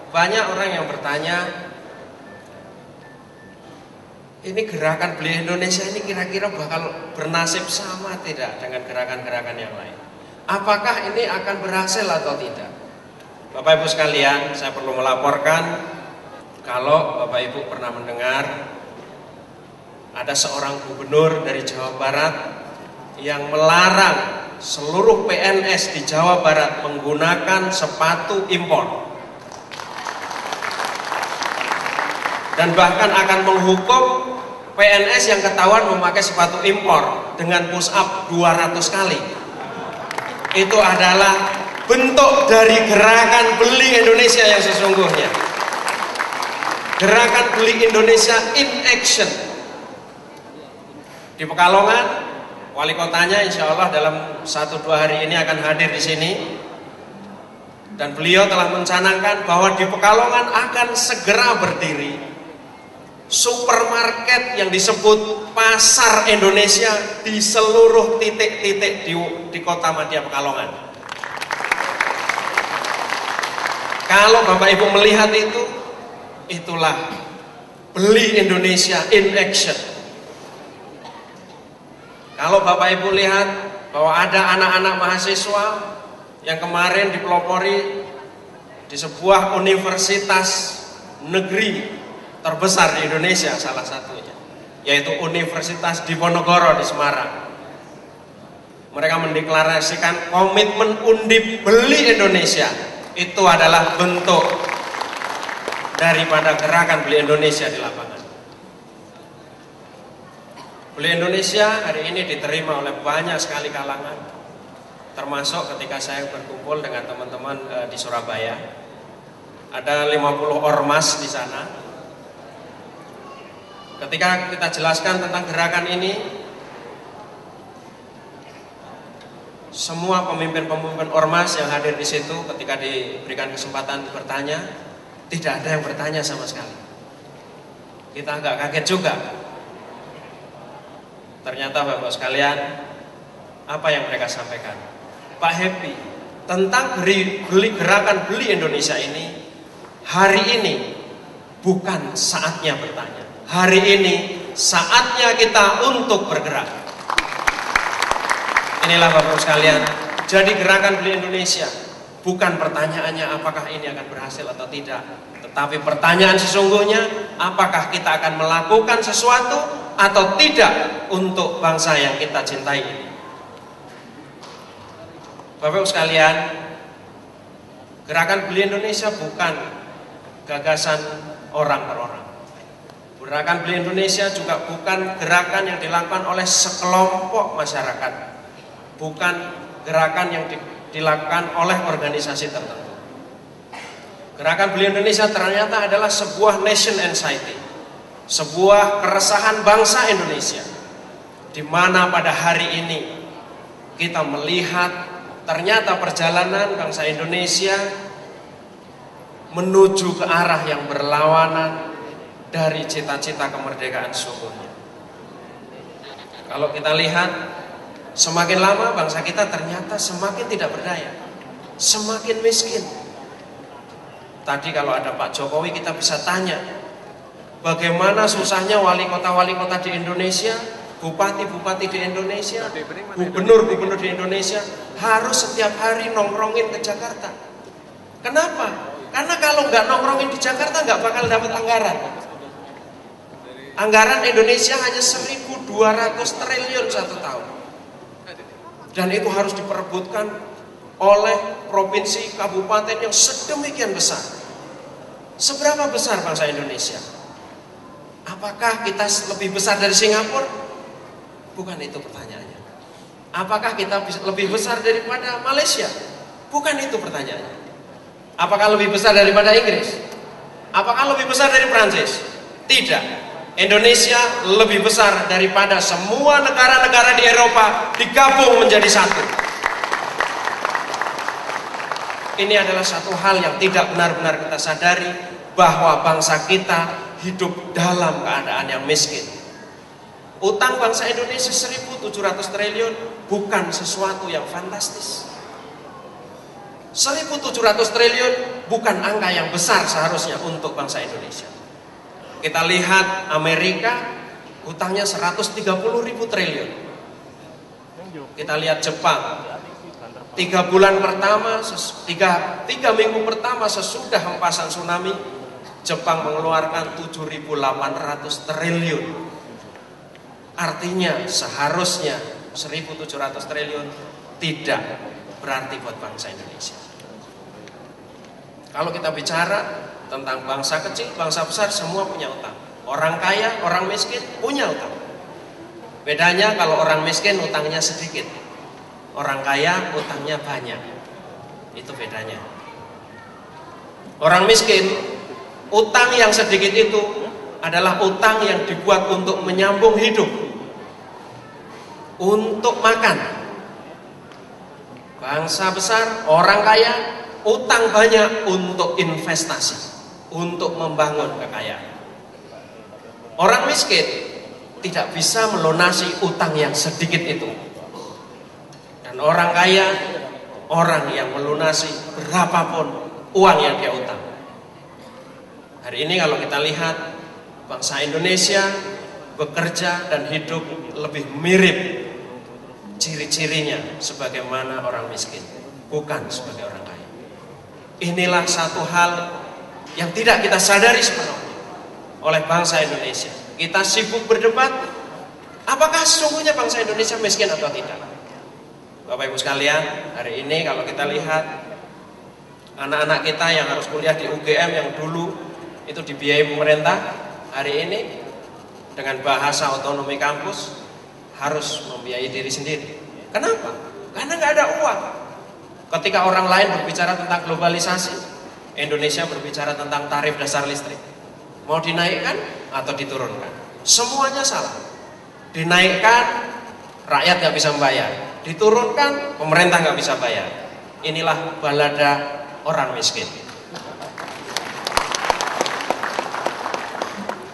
Banyak orang yang bertanya, ini gerakan Beli Indonesia ini kira-kira bakal bernasib sama tidak dengan gerakan-gerakan yang lain? Apakah ini akan berhasil atau tidak? Bapak Ibu sekalian, saya perlu melaporkan kalau Bapak Ibu pernah mendengar ada seorang gubernur dari Jawa Barat yang melarang seluruh PNS di Jawa Barat menggunakan sepatu impor. Dan bahkan akan menghukum PNS yang ketahuan memakai sepatu impor dengan push up 200 kali. Itu adalah bentuk dari gerakan Beli Indonesia yang sesungguhnya. Gerakan Beli Indonesia in action. Di Pekalongan, wali kotanya insya Allah dalam 1-2 hari ini akan hadir di sini. Dan beliau telah mencanangkan bahwa di Pekalongan akan segera berdiri supermarket yang disebut Pasar Indonesia di seluruh titik-titik di kota Madya Pekalongan. Kalau Bapak Ibu melihat itu, itulah Beli Indonesia in action. Kalau Bapak Ibu lihat bahwa ada anak-anak mahasiswa yang kemarin dipelopori di sebuah universitas negeri terbesar di Indonesia, salah satunya yaitu Universitas Diponegoro di Semarang. Mereka mendeklarasikan komitmen Undip Beli Indonesia. Itu adalah bentuk daripada gerakan Beli Indonesia di lapangan. Beli Indonesia hari ini diterima oleh banyak sekali kalangan, termasuk ketika saya berkumpul dengan teman-teman di Surabaya. Ada 50 ormas di sana. Ketika kita jelaskan tentang gerakan ini, semua pemimpin-pemimpin ormas yang hadir di situ ketika diberikan kesempatan bertanya, tidak ada yang bertanya sama sekali. Kita agak kaget juga. Ternyata Bapak sekalian, apa yang mereka sampaikan? Pak Happy, tentang gerakan Beli Indonesia ini, hari ini bukan saatnya bertanya. Hari ini saatnya kita untuk bergerak. Inilah Bapak sekalian, jadi gerakan Beli Indonesia bukan pertanyaannya apakah ini akan berhasil atau tidak, tetapi pertanyaan sesungguhnya apakah kita akan melakukan sesuatu atau tidak untuk bangsa yang kita cintai ini. Bapak sekalian, gerakan Beli Indonesia bukan gagasan orang per orang. Gerakan Beli Indonesia juga bukan gerakan yang dilakukan oleh sekelompok masyarakat, bukan gerakan yang dilakukan oleh organisasi tertentu. Gerakan Beli Indonesia ternyata adalah sebuah nation anxiety, sebuah keresahan bangsa Indonesia, di mana pada hari ini kita melihat ternyata perjalanan bangsa Indonesia menuju ke arah yang berlawanan dari cita-cita kemerdekaan sesungguhnya. Kalau kita lihat, semakin lama bangsa kita ternyata semakin tidak berdaya, semakin miskin. Tadi kalau ada Pak Jokowi kita bisa tanya, bagaimana susahnya wali kota di Indonesia, bupati-bupati di Indonesia, gubernur-gubernur di Indonesia harus setiap hari nongkrongin ke Jakarta. Kenapa? Karena kalau nggak nongkrongin di Jakarta nggak bakal dapat anggaran. Anggaran Indonesia hanya 1.200 triliun satu tahun. Dan itu harus diperebutkan oleh provinsi, kabupaten yang sedemikian besar. Seberapa besar bangsa Indonesia? Apakah kita lebih besar dari Singapura? Bukan itu pertanyaannya. Apakah kita lebih besar daripada Malaysia? Bukan itu pertanyaannya. Apakah lebih besar daripada Inggris? Apakah lebih besar dari Prancis? Tidak. Indonesia lebih besar daripada semua negara-negara di Eropa digabung menjadi satu. Ini adalah satu hal yang tidak benar-benar kita sadari, bahwa bangsa kita hidup dalam keadaan yang miskin. Utang bangsa Indonesia 1.700 triliun bukan sesuatu yang fantastis. 1.700 triliun bukan angka yang besar seharusnya untuk bangsa Indonesia. Kita lihat Amerika, hutangnya 130.000 triliun. Kita lihat Jepang, 3 bulan pertama, 3 minggu pertama sesudah hempasan tsunami, Jepang mengeluarkan 7.800 triliun. Artinya seharusnya 1.700 triliun tidak berarti buat bangsa Indonesia. Kalau kita bicara tentang bangsa kecil, bangsa besar, semua punya utang. Orang kaya, orang miskin punya utang. Bedanya kalau orang miskin utangnya sedikit, orang kaya utangnya banyak. Itu bedanya. Orang miskin, utang yang sedikit itu adalah utang yang dibuat untuk menyambung hidup, untuk makan. Bangsa besar, orang kaya, utang banyak untuk investasi, untuk membangun kekayaan. Orang miskin tidak bisa melunasi utang yang sedikit itu. Dan orang kaya, orang yang melunasi berapapun uang yang dia utang. Hari ini kalau kita lihat, bangsa Indonesia bekerja dan hidup lebih mirip ciri-cirinya sebagaimana orang miskin, bukan sebagai orang kaya. Inilah satu hal yang tidak kita sadari sepenuhnya oleh bangsa Indonesia. Kita sibuk berdebat, apakah sesungguhnya bangsa Indonesia miskin atau tidak? Bapak Ibu sekalian, hari ini kalau kita lihat anak-anak kita yang harus kuliah di UGM yang dulu itu dibiayai pemerintah, hari ini dengan bahasa otonomi kampus harus membiayai diri sendiri. Kenapa? Karena nggak ada uang. Ketika orang lain berbicara tentang globalisasi, Indonesia berbicara tentang tarif dasar listrik. Mau dinaikkan atau diturunkan? Semuanya salah. Dinaikkan, rakyat nggak bisa membayar. Diturunkan, pemerintah nggak bisa bayar. Inilah balada orang miskin.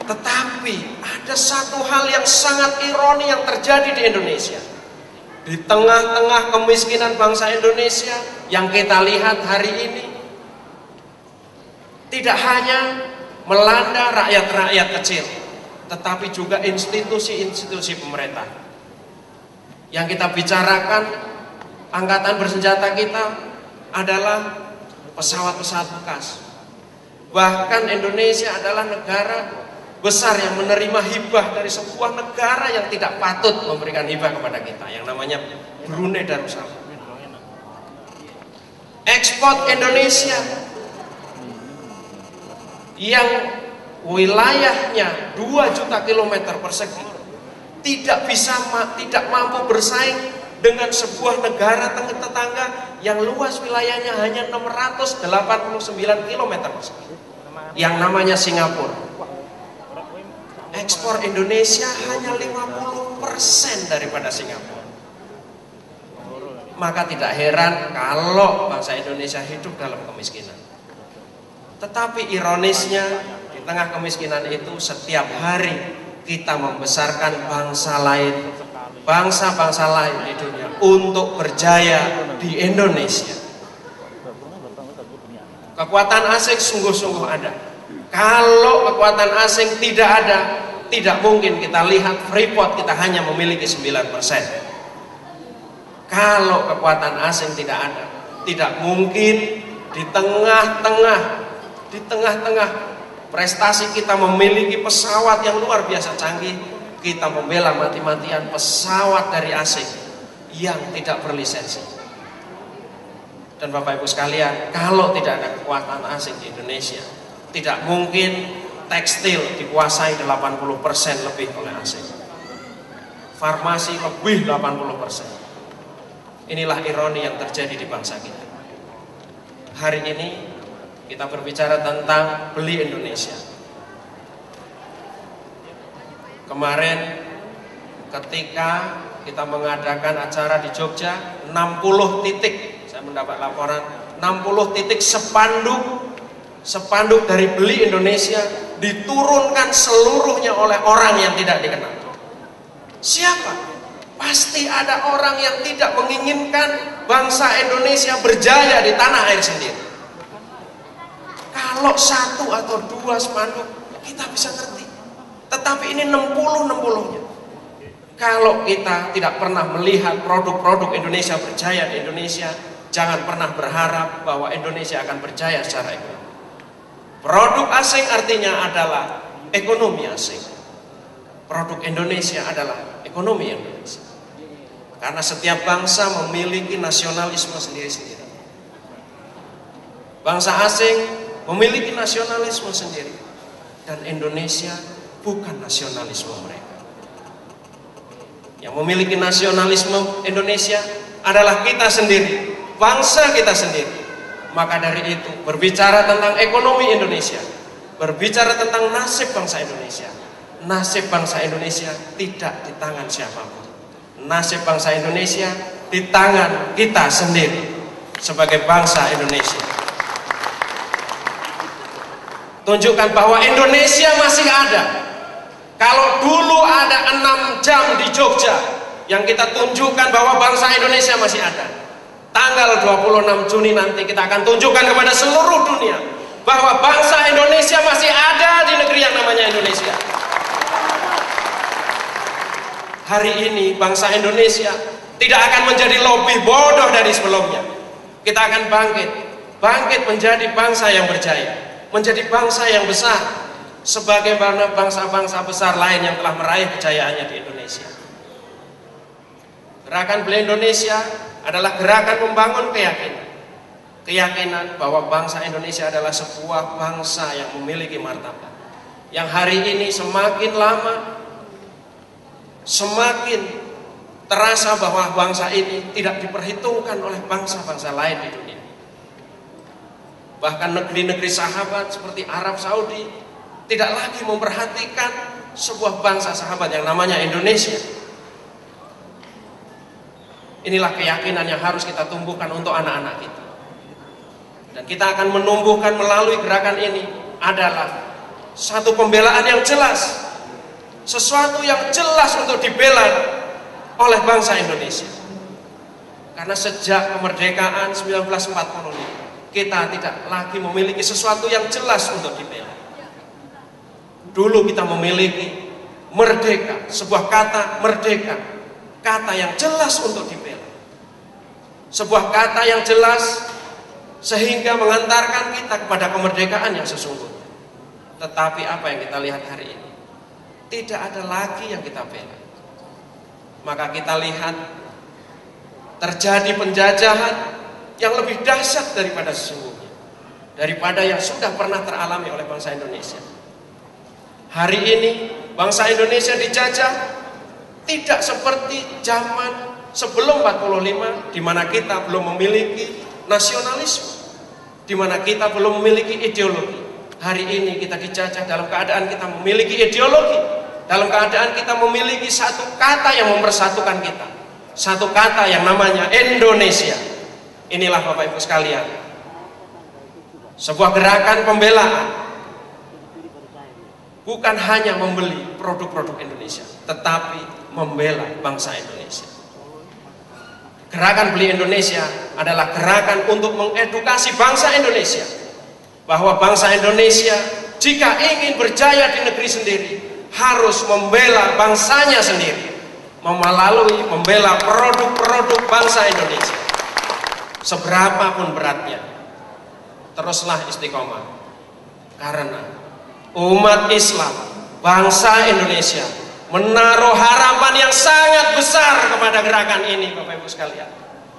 Tetapi ada satu hal yang sangat ironi yang terjadi di Indonesia. Di tengah-tengah kemiskinan bangsa Indonesia yang kita lihat hari ini, tidak hanya melanda rakyat-rakyat kecil, tetapi juga institusi-institusi pemerintah. Yang kita bicarakan, angkatan bersenjata kita adalah pesawat-pesawat bekas. Bahkan Indonesia adalah negara besar yang menerima hibah dari sebuah negara yang tidak patut memberikan hibah kepada kita, yang namanya Brunei Darussalam. Ekspor Indonesia yang wilayahnya 2 juta kilometer persegi tidak mampu bersaing dengan sebuah negara tetangga yang luas wilayahnya hanya 689 kilometer persegi, yang namanya Singapura. Ekspor Indonesia hanya 50% daripada Singapura. Maka tidak heran kalau bangsa Indonesia hidup dalam kemiskinan. Tetapi ironisnya, di tengah kemiskinan itu setiap hari kita membesarkan bangsa lain, bangsa-bangsa lain di dunia untuk berjaya di Indonesia. Kekuatan asing sungguh-sungguh ada. Kalau kekuatan asing tidak ada, tidak mungkin kita lihat Freeport kita hanya memiliki 9%. Kalau kekuatan asing tidak ada, tidak mungkin di tengah-tengah prestasi kita memiliki pesawat yang luar biasa canggih, kita membela mati-matian pesawat dari asing yang tidak berlisensi. Dan Bapak Ibu sekalian, kalau tidak ada kekuatan asing di Indonesia, tidak mungkin tekstil dikuasai 80% lebih oleh asing. Farmasi lebih 80%. Inilah ironi yang terjadi di bangsa kita. Hari ini kita berbicara tentang beli Indonesia. Kemarin ketika kita mengadakan acara di Jogja, 60 titik, saya mendapat laporan, 60 titik spanduk dari beli Indonesia diturunkan seluruhnya oleh orang yang tidak dikenal. Siapa? Pasti ada orang yang tidak menginginkan bangsa Indonesia berjaya di tanah air sendiri. Kalau satu atau dua spanduk kita bisa ngerti. Tetapi ini 60-60-nya. Kalau kita tidak pernah melihat produk-produk Indonesia berjaya di Indonesia, jangan pernah berharap bahwa Indonesia akan berjaya secara ekonomi. Produk asing artinya adalah ekonomi asing. Produk Indonesia adalah ekonomi Indonesia. Karena setiap bangsa memiliki nasionalisme sendiri-sendiri. Bangsa asing memiliki nasionalisme sendiri. Dan Indonesia bukan nasionalisme mereka. Yang memiliki nasionalisme Indonesia adalah kita sendiri, bangsa kita sendiri. Maka dari itu, berbicara tentang ekonomi Indonesia, berbicara tentang nasib bangsa Indonesia. Nasib bangsa Indonesia tidak di tangan siapapun. Nasib bangsa Indonesia di tangan kita sendiri sebagai bangsa Indonesia. Tunjukkan bahwa Indonesia masih ada. Kalau dulu ada 6 jam di Jogja yang kita tunjukkan bahwa bangsa Indonesia masih ada. Tanggal 26 Juni nanti kita akan tunjukkan kepada seluruh dunia bahwa bangsa Indonesia masih ada di negeri yang namanya Indonesia. Hari ini bangsa Indonesia tidak akan menjadi lebih bodoh dari sebelumnya. Kita akan bangkit menjadi bangsa yang berjaya, menjadi bangsa yang besar, sebagaimana bangsa-bangsa besar lain yang telah meraih kejayaannya di Indonesia. Gerakan Beli Indonesia adalah gerakan membangun keyakinan bahwa bangsa Indonesia adalah sebuah bangsa yang memiliki martabat, yang hari ini semakin lama semakin terasa bahwa bangsa ini tidak diperhitungkan oleh bangsa-bangsa lain di dunia. Bahkan negeri-negeri sahabat seperti Arab Saudi tidak lagi memperhatikan sebuah bangsa sahabat yang namanya Indonesia. Inilah keyakinan yang harus kita tumbuhkan untuk anak-anak kita. Dan kita akan menumbuhkan melalui gerakan ini adalah satu pembelaan yang jelas, sesuatu yang jelas untuk dibela oleh bangsa Indonesia. Karena sejak kemerdekaan 1945 kita tidak lagi memiliki sesuatu yang jelas untuk dibela. Dulu kita memiliki merdeka, sebuah kata merdeka, kata yang jelas untuk dibela. Sebuah kata yang jelas sehingga mengantarkan kita kepada kemerdekaan yang sesungguhnya. Tetapi apa yang kita lihat hari ini? Tidak ada lagi yang kita bela. Maka kita lihat terjadi penjajahan yang lebih dahsyat daripada sesungguhnya, daripada yang sudah pernah teralami oleh bangsa Indonesia. Hari ini bangsa Indonesia dijajah tidak seperti zaman sebelum 45, di mana kita belum memiliki nasionalisme, di mana kita belum memiliki ideologi. Hari ini kita dijajah dalam keadaan kita memiliki ideologi, dalam keadaan kita memiliki satu kata yang mempersatukan kita, satu kata yang namanya Indonesia. Inilah Bapak Ibu sekalian, sebuah gerakan pembelaan, bukan hanya membeli produk-produk Indonesia, tetapi membela bangsa Indonesia. Gerakan Beli Indonesia adalah gerakan untuk mengedukasi bangsa Indonesia bahwa bangsa Indonesia jika ingin berjaya di negeri sendiri harus membela bangsanya sendiri, melalui membela produk-produk bangsa Indonesia. Seberapapun beratnya, teruslah istiqomah. Karena umat Islam, bangsa Indonesia menaruh harapan yang sangat besar kepada gerakan ini, Bapak Ibu sekalian.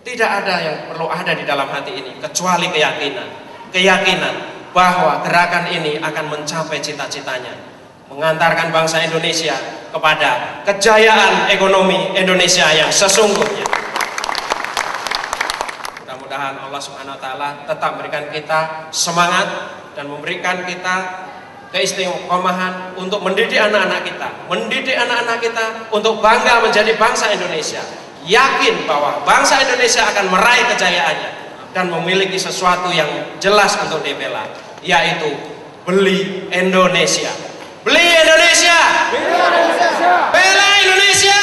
Tidak ada yang perlu ada di dalam hati ini kecuali keyakinan bahwa gerakan ini akan mencapai cita-citanya, mengantarkan bangsa Indonesia kepada kejayaan ekonomi Indonesia yang sesungguhnya. Mudah-mudahan Allah Subhanahu wa taala tetap memberikan kita semangat dan memberikan kita keistiqomahan untuk mendidik anak-anak kita untuk bangga menjadi bangsa Indonesia, yakin bahwa bangsa Indonesia akan meraih kejayaannya dan memiliki sesuatu yang jelas untuk dibela, yaitu Beli Indonesia. Beli Indonesia, bela Indonesia.